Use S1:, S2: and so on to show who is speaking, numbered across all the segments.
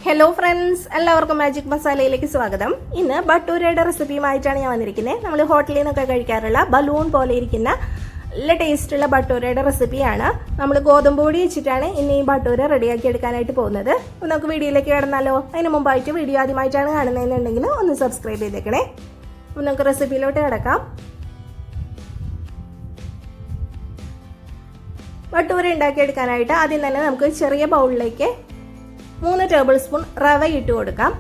S1: Hello friends, എല്ലാവർക്കും magic മസാലയിലേക്ക് സ്വാഗതം. ഇന്ന് ബട്ടൂരയുടെ റെസിപ്പിയുമായിട്ടാണ് ഞാൻ വന്നിരിക്കുന്നത്. നമ്മൾ ഹോട്ടലിൽ നിന്നൊക്കെ കഴിക്കാറുള്ള ബലൂൺ പോലെ ഇരിക്കുന്ന നല്ല ടേസ്റ്റുള്ള ബട്ടൂരയുടെ റെസിപ്പിയാണ്. നമ്മൾ ഗോതമ്പ് പൊടി വെച്ചിട്ടാണ് ഇന്ന് ഈ ബട്ടൂര റെഡിയാക്കി എടുക്കാനായിട്ട് പോകുന്നത്. അപ്പോൾ നമുക്ക് വീഡിയോയിലേക്ക് കിടന്നാലോ? അതിന് മുമ്പായിട്ട് വീഡിയോ ആദ്യമായിട്ടാണ് കാണുന്നതെന്നുണ്ടെങ്കിൽ ഒന്ന് സബ്സ്ക്രൈബ് ചെയ്തേക്കണേ. അപ്പോൾ നമുക്ക് റെസിപ്പിയിലോട്ട് കിടക്കാം. ബട്ടൂര ഉണ്ടാക്കിയെടുക്കാനായിട്ട് ആദ്യം തന്നെ നമുക്ക് ചെറിയ ബൗളിലേക്ക് 3 ടേബിൾ സ്പൂൺ റവ ഇട്ട് കൊടുക്കാം.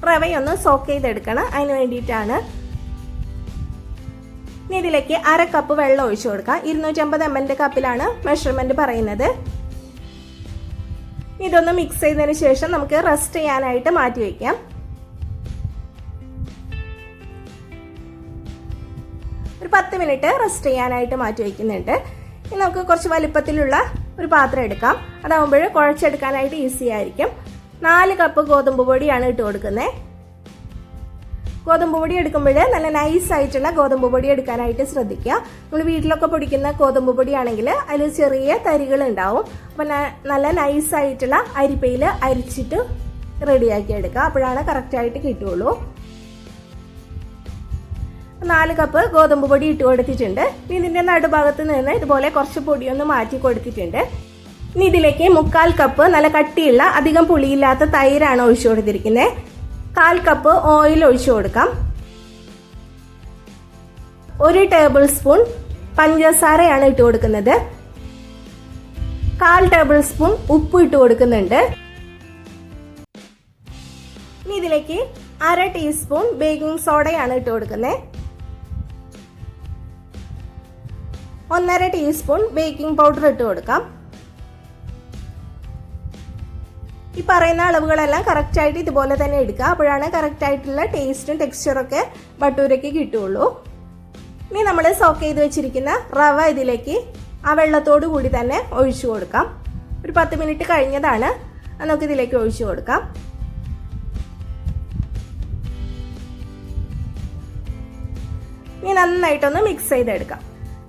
S1: റവയൊന്ന് സോക്ക് ചെയ്തെടുക്കണം, അതിന് വേണ്ടിയിട്ടാണ്. ഇനി ഇതിലേക്ക് 1/2 കപ്പ് വെള്ളം ഒഴിച്ചു കൊടുക്കാം. 250 ml കപ്പിലാണ് മെഷർമെന്റ് പറയുന്നത്. ഇതൊന്ന് മിക്സ് ചെയ്തതിന് ശേഷം നമുക്ക് റെസ്റ്റ് ചെയ്യാനായിട്ട് മാറ്റി വയ്ക്കാം. ഒരു 10 മിനിറ്റ് റെസ്റ്റ് ചെയ്യാനായിട്ട് മാറ്റി വയ്ക്കുന്നുണ്ട്. ഇനി നമുക്ക് കുറച്ച് വലിപ്പത്തിലുള്ള ഒരു പാത്രം എടുക്കാം. അതാവുമ്പോൾ കുഴച്ചെടുക്കാനായിട്ട് ഈസി ആയിരിക്കും. 4 കപ്പ് ഗോതമ്പ് പൊടിയാണ് ഇട്ട് കൊടുക്കുന്നത്. ഗോതമ്പ് പൊടി എടുക്കുമ്പോൾ നല്ല നൈസ് ആയിട്ടുള്ള ഗോതമ്പ് പൊടി എടുക്കാനായിട്ട് ശ്രദ്ധിക്കുക. നമ്മൾ വീട്ടിലൊക്കെ പൊടിക്കുന്ന ഗോതമ്പ് പൊടിയാണെങ്കിൽ അതിൽ ചെറിയ തരികൾ ഉണ്ടാവും. അപ്പം നല്ല നൈസ് ആയിട്ടുള്ള അരിപ്പയിൽ അരിച്ചിട്ട് റെഡിയാക്കി എടുക്കുക. അപ്പോഴാണ് കറക്റ്റായിട്ട് കിട്ടുള്ളൂ. 4 കപ്പ് ഗോതമ്പ് പൊടി ഇട്ട് കൊടുത്തിട്ടുണ്ട്. ഇതിന്റെ നടുഭാഗത്ത് നിന്ന് ഇതുപോലെ കുറച്ച് പൊടിയൊന്ന് മാറ്റി കൊടുത്തിട്ടുണ്ട്. ഇനി ഇതിലേക്ക് 1/4 കപ്പ് നല്ല കട്ടിയുള്ള അധികം പുളിയില്ലാത്ത തൈരാണ് ഒഴിച്ചു കൊടുത്തിരിക്കുന്നത്. 1/4 കപ്പ് ഓയിൽ ഒഴിച്ചു കൊടുക്കാം. 1 ടേബിൾ സ്പൂൺ പഞ്ചസാരയാണ് ഇട്ട് കൊടുക്കുന്നത്. 1/4 ടേബിൾ സ്പൂൺ ഉപ്പ് ഇട്ട് കൊടുക്കുന്നുണ്ട്. ഇനി ഇതിലേക്ക് 1/2 ടീസ്പൂൺ ബേക്കിംഗ് സോഡയാണ് ഇട്ട് കൊടുക്കുന്നത്. 1/2 ടീസ്പൂൺ ബേക്കിംഗ് പൗഡർ ഇട്ട് കൊടുക്കാം. ഈ പറയുന്ന അളവുകളെല്ലാം കറക്റ്റായിട്ട് ഇതുപോലെ തന്നെ എടുക്കുക. അപ്പോഴാണ് കറക്റ്റായിട്ടുള്ള ടേസ്റ്റും ടെക്സ്ചറൊക്കെ ബട്ടൂരയ്ക്ക് കിട്ടുള്ളൂ. ഇനി നമ്മൾ സോക്ക് ചെയ്ത് വെച്ചിരിക്കുന്ന റവ ഇതിലേക്ക് ആ വെള്ളത്തോടു കൂടി തന്നെ ഒഴിച്ചു കൊടുക്കാം. ഒരു 10 മിനിറ്റ് കഴിഞ്ഞതാണ്. നമുക്ക് ഇതിലേക്ക് ഒഴിച്ചു കൊടുക്കാം. ഇനി നന്നായിട്ടൊന്ന് മിക്സ് ചെയ്തെടുക്കാം.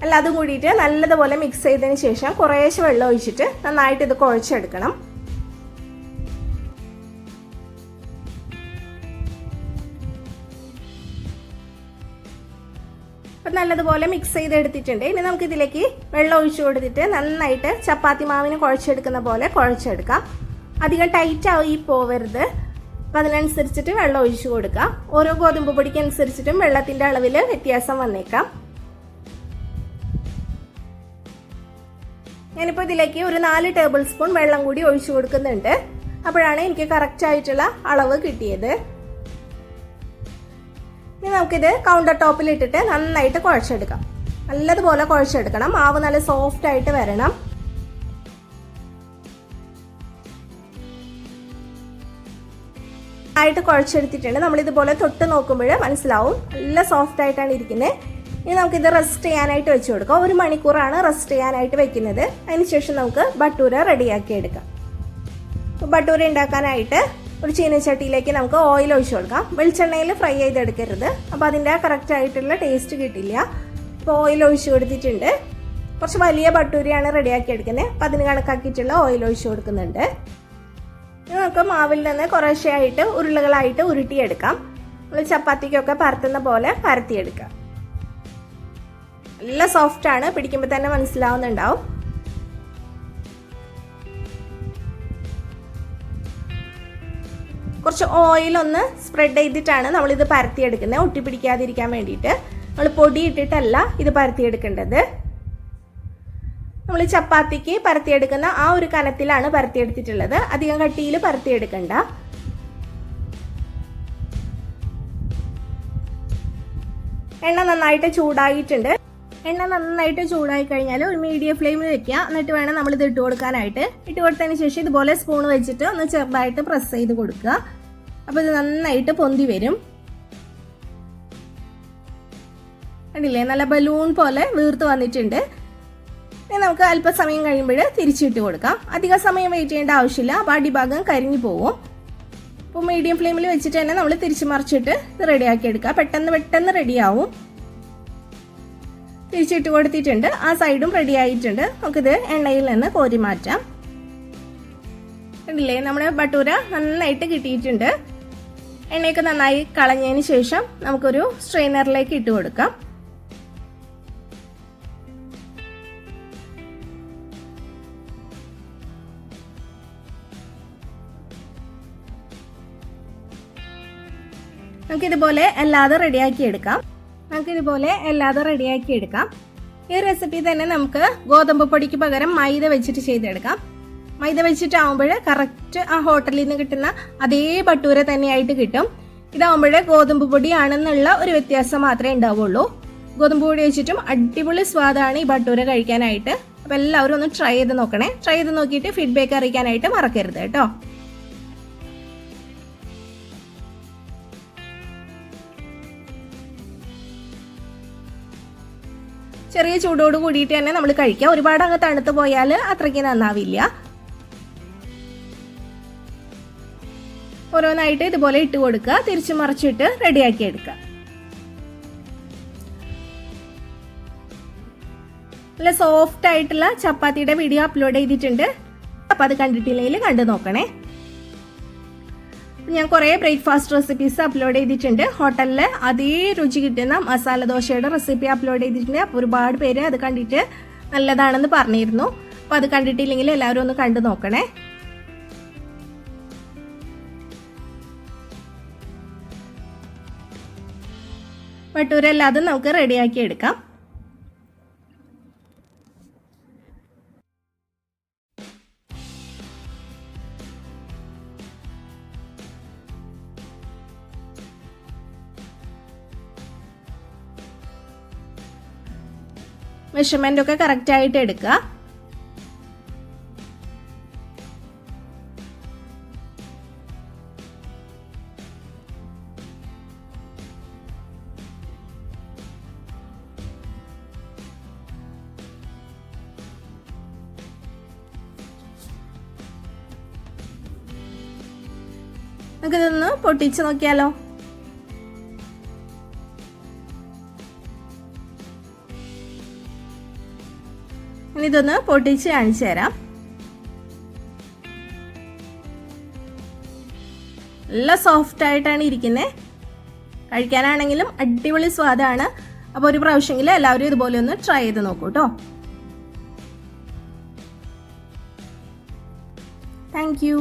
S1: അല്ല, അതും കൂടിയിട്ട് നല്ലതുപോലെ മിക്സ് ചെയ്തതിന് ശേഷം കുറേശ്ശെ വെള്ളം ഒഴിച്ചിട്ട് നന്നായിട്ട് ഇത് കുഴച്ചെടുക്കണം. അപ്പം നല്ലതുപോലെ മിക്സ് ചെയ്തെടുത്തിട്ടുണ്ട്. ഇനി നമുക്ക് ഇതിലേക്ക് വെള്ളം ഒഴിച്ചു കൊടുത്തിട്ട് നന്നായിട്ട് ചപ്പാത്തി മാവിന് കുഴച്ചെടുക്കുന്ന പോലെ കുഴച്ചെടുക്കാം. അധികം ടൈറ്റ് ആയി പോവരുത്. അപ്പം അതിനനുസരിച്ചിട്ട് വെള്ളം ഒഴിച്ചു കൊടുക്കാം. ഓരോ ഗോതമ്പ് പൊടിക്ക് അനുസരിച്ചിട്ടും വെള്ളത്തിൻ്റെ അളവിൽ വ്യത്യാസം വന്നേക്കാം. ഞാനിപ്പോൾ ഇതിലേക്ക് ഒരു 4 ടേബിൾ സ്പൂൺ വെള്ളം കൂടി ഒഴിച്ചു കൊടുക്കുന്നുണ്ട്. അപ്പോഴാണ് എനിക്ക് കറക്റ്റ് ആയിട്ടുള്ള അളവ് കിട്ടിയത്. ഇനി നമുക്കിത് കൗണ്ടർ ടോപ്പിൽ ഇട്ടിട്ട് നന്നായിട്ട് കുഴച്ചെടുക്കാം. നല്ലതുപോലെ കുഴച്ചെടുക്കണം. മാവ് നല്ല സോഫ്റ്റ് ആയിട്ട് വരണം. ആയിട്ട് കുഴച്ചെടുത്തിട്ടുണ്ട്. നമ്മളിതുപോലെ തൊട്ട് നോക്കുമ്പോൾ മനസ്സിലാവും നല്ല സോഫ്റ്റ് ആയിട്ടാണ് ഇരിക്കുന്നത്. ഇനി നമുക്കിത് റെസ്റ്റ് ചെയ്യാനായിട്ട് വെച്ച് കൊടുക്കാം. 1 മണിക്കൂറാണ് റെസ്റ്റ് ചെയ്യാനായിട്ട് വെക്കുന്നത്. അതിനുശേഷം നമുക്ക് ബട്ടൂര റെഡിയാക്കി എടുക്കാം. ബട്ടൂര ഉണ്ടാക്കാനായിട്ട് ഒരു ചീനച്ചട്ടിയിലേക്ക് നമുക്ക് ഓയിൽ ഒഴിച്ചു കൊടുക്കാം. വെളിച്ചെണ്ണയിൽ ഫ്രൈ ചെയ്തെടുക്കരുത്. അപ്പോൾ അതിൻ്റെ കറക്റ്റ് ആയിട്ടുള്ള ടേസ്റ്റ് കിട്ടില്ല. ഇപ്പോൾ ഓയിൽ ഒഴിച്ചു കൊടുത്തിട്ടുണ്ട്. കുറച്ച് വലിയ ബട്ടൂരയാണ് റെഡിയാക്കി എടുക്കുന്നത്. അപ്പോൾ അതിന് കണക്കാക്കിയിട്ടുള്ള ഓയിൽ ഒഴിച്ചു കൊടുക്കുന്നുണ്ട്. ഇനി നമുക്ക് മാവിൽ നിന്ന് കുറേശ്ശെയായിട്ട് ഉരുളകളായിട്ട് ഉരുട്ടിയെടുക്കാം. നമ്മൾ ചപ്പാത്തിക്കൊക്കെ പരത്തുന്ന പോലെ പരത്തിയെടുക്കാം. നല്ല സോഫ്റ്റ് ആണ്, പിടിക്കുമ്പോൾ തന്നെ മനസ്സിലാവുന്നുണ്ടാവും. കുറച്ച് ഓയിലൊന്ന് സ്പ്രെഡ് ചെയ്തിട്ടാണ് നമ്മളിത് പരത്തിയെടുക്കുന്നത്, ഒട്ടിപ്പിടിക്കാതിരിക്കാൻ വേണ്ടിയിട്ട്. നമ്മൾ പൊടി ഇട്ടിട്ടല്ല ഇത് പരത്തിയെടുക്കേണ്ടത്. നമ്മൾ ചപ്പാത്തിക്ക് പരത്തിയെടുക്കുന്ന ആ ഒരു കനത്തിലാണ് പരത്തിയെടുത്തിട്ടുള്ളത്. അധികം കട്ടിയിൽ പരത്തിയെടുക്കണ്ട. എണ്ണ നന്നായിട്ട് ചൂടായിട്ടുണ്ട്. എണ്ണ നന്നായിട്ട് ചൂടായി കഴിഞ്ഞാൽ ഒരു മീഡിയം ഫ്ലെയിമിൽ വെക്കുക. എന്നിട്ട് വേണം നമ്മളിത് ഇട്ട് കൊടുക്കാനായിട്ട്. ഇട്ട് കൊടുത്തതിന് ശേഷം ഇതുപോലെ സ്പൂൺ വെച്ചിട്ട് ഒന്ന് ചെറുതായിട്ട് പ്രസ് ചെയ്ത് കൊടുക്കുക. അപ്പോൾ ഇത് നന്നായിട്ട് പൊന്തി വരും. കണ്ടില്ലേ, നല്ല ബലൂൺ പോലെ വീർത്ത് വന്നിട്ടുണ്ട്. ഇനി നമുക്ക് അല്പസമയം കഴിയുമ്പോൾ തിരിച്ചിട്ട് കൊടുക്കാം. അധിക സമയം വെയിറ്റ് ചെയ്യേണ്ട ആവശ്യമില്ല. അപ്പോൾ അടിഭാഗം കരിഞ്ഞു പോവും. അപ്പോൾ മീഡിയം ഫ്ലെയിമിൽ വെച്ചിട്ട് തന്നെ നമ്മൾ തിരിച്ചു മറിച്ചിട്ട് ഇത് റെഡിയാക്കി എടുക്കുക. പെട്ടെന്ന് റെഡിയാവും. തിരിച്ചിട്ട് കൊടുത്തിട്ടുണ്ട്. ആ സൈഡും റെഡി ആയിട്ടുണ്ട്. നമുക്കിത് എണ്ണയിൽ നിന്ന് കോരി മാറ്റാം. കണ്ടില്ലേ, നമ്മുടെ ബട്ടൂര നന്നായിട്ട് കിട്ടിയിട്ടുണ്ട്. എണ്ണയൊക്കെ നന്നായി കളഞ്ഞതിന് ശേഷം നമുക്കൊരു സ്ട്രെയിനറിലേക്ക് ഇട്ട് കൊടുക്കാം. നമുക്കിതുപോലെ അല്ലാതെ റെഡിയാക്കി എടുക്കാം. ഈ റെസിപ്പി തന്നെ നമുക്ക് ഗോതമ്പ് പൊടിക്ക് പകരം മൈദ വെച്ചിട്ട് ചെയ്തെടുക്കാം. മൈദ വെച്ചിട്ടാവുമ്പോൾ കറക്റ്റ് ആ ഹോട്ടലിൽ നിന്ന് കിട്ടുന്ന അതേ ബട്ടൂര തന്നെയായിട്ട് കിട്ടും. ഇതാവുമ്പോൾ ഗോതമ്പ് പൊടിയാണെന്നുള്ള ഒരു വ്യത്യാസം മാത്രമേ ഉണ്ടാവുള്ളൂ. ഗോതമ്പ് പൊടി വെച്ചിട്ടും അടിപൊളി സ്വാദാണ് ഈ ബട്ടൂര കഴിക്കാനായിട്ട്. അപ്പോൾ എല്ലാവരും ഒന്ന് ട്രൈ ചെയ്ത് നോക്കണേ. ട്രൈ ചെയ്ത് നോക്കിയിട്ട് ഫീഡ്ബാക്ക് അറിയിക്കാനായിട്ട് മറക്കരുത് കേട്ടോ. ചെറിയ ചൂടോട് കൂടിയിട്ട് തന്നെ നമ്മൾ കഴിക്കാം. ഒരുപാട് അങ്ങ് തണുത്ത് പോയാൽ അത്രയ്ക്ക് നന്നാവില്ല. ഓരോന്നായിട്ട് ഇതുപോലെ ഇട്ട് കൊടുക്കുക. തിരിച്ചു മറിച്ചിട്ട് റെഡിയാക്കി എടുക്കുക. നല്ല സോഫ്റ്റ് ആയിട്ടുള്ള ചപ്പാത്തിയുടെ വീഡിയോ അപ്ലോഡ് ചെയ്തിട്ടുണ്ട്. അപ്പം അത് കണ്ടിട്ടില്ലെങ്കിൽ കണ്ടു നോക്കണേ. ഞാൻ കുറേ ബ്രേക്ക്ഫാസ്റ്റ് റെസിപ്പീസ് അപ്ലോഡ് ചെയ്തിട്ടുണ്ട്. ഹോട്ടലിൽ അതേ രുചി കിട്ടുന്ന മസാല ദോശയുടെ റെസിപ്പി അപ്ലോഡ് ചെയ്തിട്ടുണ്ട്. അപ്പോൾ ഒരുപാട് പേര് അത് കണ്ടിട്ട് നല്ലതാണെന്ന് പറഞ്ഞിരുന്നു. അപ്പോൾ അത് കണ്ടിട്ടില്ലെങ്കിൽ എല്ലാവരും ഒന്ന് കണ്ടു നോക്കണേ. ബട്ടൂര അല്ലാതെ നമുക്ക് റെഡിയാക്കി എടുക്കാം. മെഷർമെന്റ് ഒക്കെ കറക്റ്റ് ആയിട്ട് എടുക്കുക. നമുക്കിതൊന്ന് പൊട്ടിച്ച് നോക്കിയാലോ. ഇതൊന്ന് പൊട്ടിച്ച് കാണിച്ചു തരാം. നല്ല സോഫ്റ്റ് ആയിട്ടാണ് ഇരിക്കുന്നത്. കഴിക്കാനാണെങ്കിലും അടിപൊളി സ്വാദാണ്. അപ്പോൾ ഒരു പ്രാവശ്യമെങ്കിലും എല്ലാവരും ഇതുപോലെ ഒന്ന് ട്രൈ ചെയ്ത് നോക്കൂ കേട്ടോ. Thank you.